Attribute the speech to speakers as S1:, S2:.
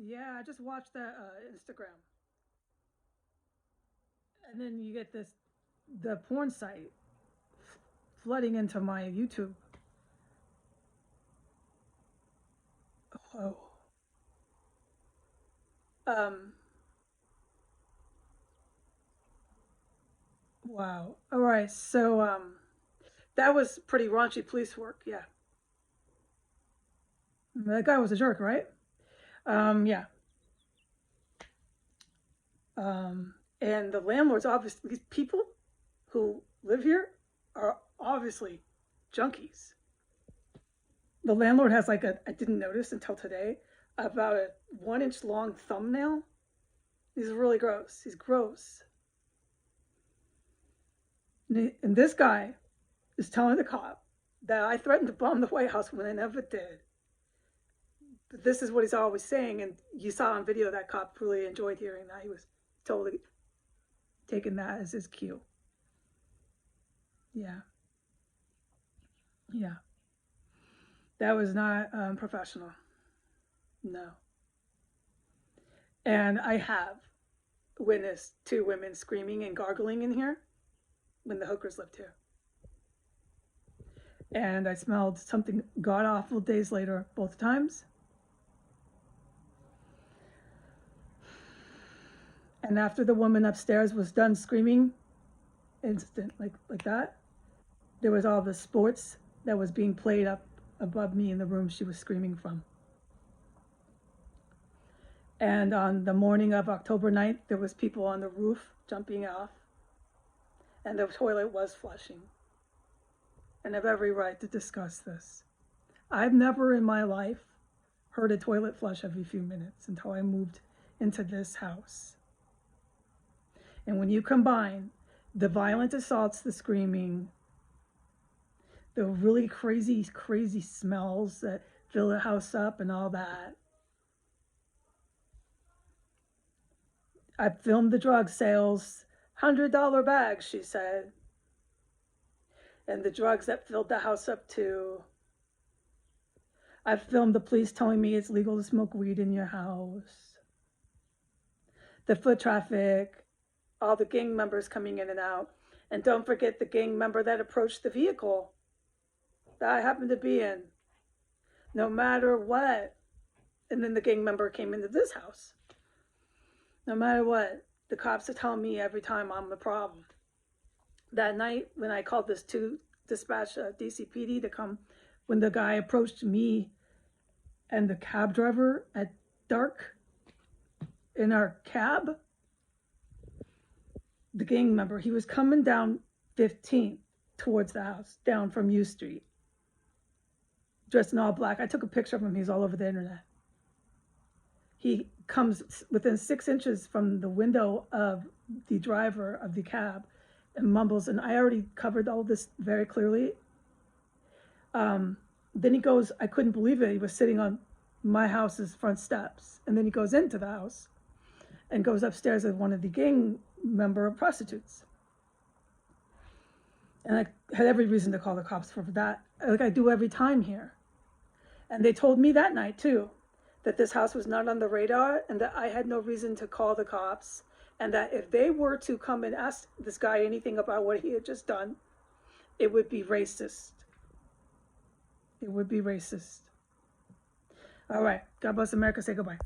S1: Yeah, I just watched that Instagram, and then you get the porn site flooding into my YouTube. Oh, um, wow. All right, so that was pretty raunchy police work. Yeah, that guy was a jerk, right? Yeah. And the landlords, obviously, these people who live here are obviously junkies. The landlord has like I didn't notice until today, about a 1 inch long thumbnail. He's really gross. He's gross. And this guy is telling the cop that I threatened to bomb the White House when I never did. But this is what he's always saying. And you saw on video that cop really enjoyed hearing that. He was totally taking that as his cue. Yeah. Yeah. That was not professional. No. And I have witnessed two women screaming and gargling in here when the hookers lived here. And I smelled something god awful days later, both times. And after the woman upstairs was done screaming, instant like that, there was all the sports that was being played up above me in the room she was screaming from. And on the morning of October 9th, there was people on the roof jumping off, and the toilet was flushing. And I have every right to discuss this. I've never in my life heard a toilet flush every few minutes until I moved into this house. And when you combine the violent assaults, the screaming, the really crazy, crazy smells that fill the house up and all that, I filmed the drug sales, $100 bags, she said. And the drugs that filled the house up too. I've filmed the police telling me it's legal to smoke weed in your house. The foot traffic, all the gang members coming in and out. And don't forget the gang member that approached the vehicle that I happened to be in. No matter what. And then the gang member came into this house. No matter what, the cops are telling me every time I'm the problem. That night when I called this to dispatch DCPD to come, when the guy approached me and the cab driver at dark in our cab, the gang member, he was coming down 15th towards the house, down from U Street, dressed in all black. I took a picture of him. He's all over the internet. He comes within 6 inches from the window of the driver of the cab and mumbles, and I already covered all this very clearly. Then he goes, I couldn't believe it. He was sitting on my house's front steps. And then he goes into the house and goes upstairs with one of the gang member prostitutes. And I had every reason to call the cops for that, like I do every time here. And they told me that night too, that this house was not on the radar and that I had no reason to call the cops, and that if they were to come and ask this guy anything about what he had just done, it would be racist. It would be racist. All right. God bless America. Say goodbye.